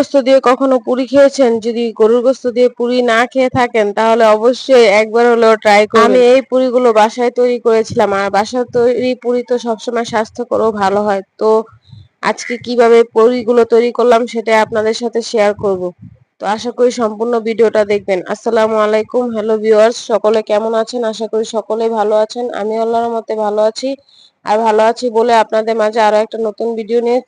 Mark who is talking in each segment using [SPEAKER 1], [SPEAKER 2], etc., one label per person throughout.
[SPEAKER 1] গোস্ত দিয়ে কখনো পুরি খেয়েছেন? যদি গরুর গোস্ত দিয়ে পুরি না খেয়ে থাকেন তাহলে অবশ্যই একবার হলেও ট্রাই করবেন। আমি এই পুরিগুলো বাসায় তৈরি করেছিলাম, আর বাসায় তৈরি পুরি তো সবসময় স্বাস্থ্যকর ও ভালো হয়। তো আজকে কিভাবে পুরিগুলো তৈরি করলাম সেটা আপনাদের সাথে শেয়ার করব। তো আশা করি সম্পূর্ণ ভিডিওটা দেখবেন। আসসালামু আলাইকুম, হ্যালো ভিউয়ার্স, সকলে কেমন আছেন? আশা করি সকলেই ভালো আছেন। আমি আল্লাহর রহমতে ভালো আছি। আর ভালো আছি বলে আপনাদের মাঝে আরো একটা নতুন ভিডিও নিয়ে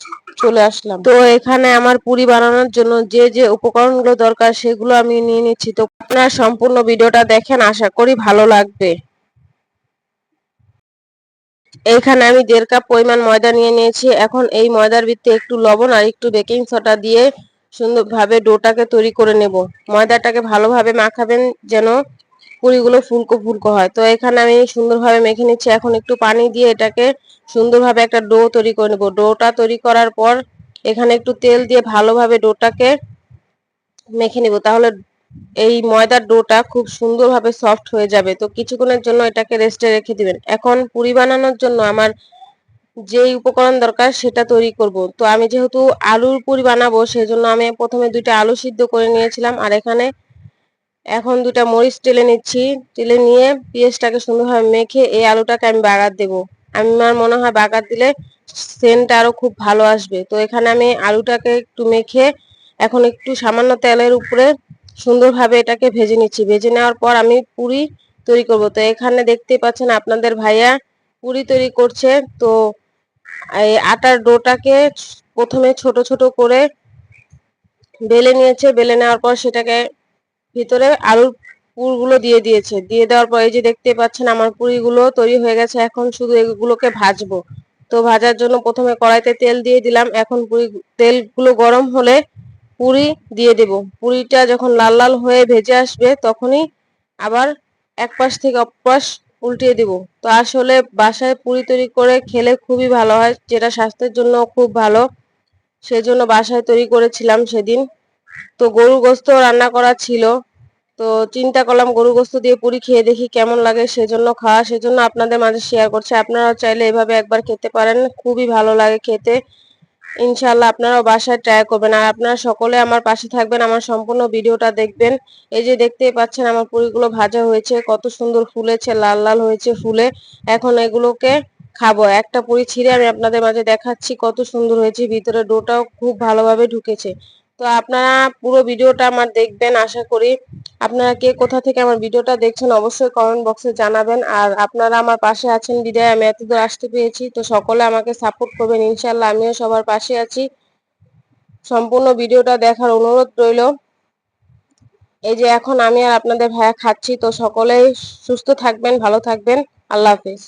[SPEAKER 1] চলে আসলাম। তো এখানে আমার পুরি বানানোর জন্য যে যে উপকরণগুলো দরকার সেগুলো আমি নিয়ে নিচ্ছি। তো আপনারা সম্পূর্ণ ভিডিওটা দেখেন, আশা করি ভালো লাগবে। এইখানে আমি 1.5 কাপ পরিমাণ ময়দা নিয়ে নিয়েছি। এখন এই ময়দার ভিতরে একটু লবণ আর একটু বেকিং সোডা দিয়ে সুন্দরভাবে ডোটাকে তৈরি করে নেব। ময়দাটাকে ভালোভাবে মাখাবেন যেন পুরিগুলো ফুলকো ফুলকো হয়। তো এখানে আমি সুন্দরভাবে মেখে নিচ্ছি। এখন একটু পানি দিয়ে এটাকে সুন্দরভাবে একটা ডো তৈরি করে নেব। ডোটা তৈরি করার পর এখানে একটু তেল দিয়ে ভালোভাবে ডোটাকে মেখে নেব, তাহলে এই ময়দার ডোটা খুব সুন্দরভাবে সফট হয়ে যাবে। তো কিছুক্ষণের জন্য এটাকে রেস্টে রেখে দিবেন। এখন পুরি বানানোর জন্য আমার যেই উপকরণ দরকার সেটা তৈরি করব। তো আমি যেহেতু আলুর পুরি বানাবো সেজন্য আমি প্রথমে 2টা আলু সিদ্ধ করে নিয়েছিলাম, আর এখানে এখন 2টা মরিচ টেলে নিচ্ছি। টেলে নিয়ে পেঁয়াজটাকে সুন্দরভাবে মেখে এই আলুটাকে আমি বাগার দেব। আমার মনে হয় বাগার দিলে সেন্টটা আরো খুব ভালো আসবে। তো এখানে আমি আলুটাকে একটু মেখে এখন একটু সামান্য তেলের উপরে সুন্দরভাবে এটাকে ভেজে নিচ্ছি। ভেজে নেওয়ার পর আমি পুরি তৈরি করব। তো এখানে দেখতেই পাচ্ছেন আপনাদের ভাইয়া পুরি তৈরি করছে। তো এই আটার ডোটাকে প্রথমে ছোট ছোট করে বেলে নিয়েছে। বেলে নেওয়ার পর সেটাকে ভিতরে আলুর পুরগুলো দিয়ে দিয়েছে। দিয়ে দেওয়ার পর এই যে দেখতে পাচ্ছেন আমার পুরিগুলো তৈরি হয়ে গেছে। এখন শুধু এগুলোকে ভাজবো। তো ভাজার জন্য প্রথমে কড়াইতে তেল দিয়ে দিলাম। এখন তেলগুলো গরম হলে পুরি দিয়ে দেব। পুরিটা যখন লাল লাল হয়ে ভেজে আসবে তখনই আবার এক পাশ থেকে অপর পাশ উল্টিয়ে দেব। তো আসলে বাসায় পুরি তৈরি করে খেলে খুবই ভালো হয়, যেটা স্বাস্থ্যের জন্য খুব ভালো। সেজন্য বাসায় তৈরি করেছিলাম সেদিন। তো গরুর গোস্ত রান্না করা ছিল। তো চিন্তা করলাম গরুর গোস্ত দিয়ে পুরি খেয়ে দেখি কেমন লাগে, সেজন্য আপনাদের মাঝে শেয়ার করছি। আপনারা চাইলে এভাবে একবার খেতে পারেন, খুবই ভালো লাগে খেতে। ইনশাআল্লাহ আপনারাও বাসায় ট্রাই করবেন। আর আপনারা সকলে আমার পাশে থাকবেন, আমার সম্পূর্ণ ভিডিওটা দেখবেন। এই যে দেখতেই পাচ্ছেন আমার পুরিগুলো ভাজা হয়েছে, কত সুন্দর ফুলেছে, লাল লাল হয়েছে ফুলে। এখন এগুলোকে খাবো। একটা পুরি ছিঁড়ে আমি আপনাদের মাঝে দেখাচ্ছি কত সুন্দর হয়েছে, ভিতরে ডোটাও খুব ভালোভাবে ঢুকেছে। তো আপনারা পুরো ভিডিওটা আমার দেখবেন আশা করি। আপনারা কে কোথা থেকে আমার ভিডিওটা দেখছেন অবশ্যই কমেন্ট বক্সে জানাবেন। আর আপনারা আমার পাশে আছেন বিদায় আমি এতদূর আসতে পেরেছি। তো সকলে আমাকে সাপোর্ট করবেন, ইনশাআল্লাহ আমিও সবার পাশে আছি। সম্পূর্ণ ভিডিওটা দেখার অনুরোধ রইল। এই যে এখন আমি আর আপনাদের ভাইয়া খাচ্ছি। তো সকলেই সুস্থ থাকবেন, ভালো থাকবেন। আল্লাহ হাফেজ।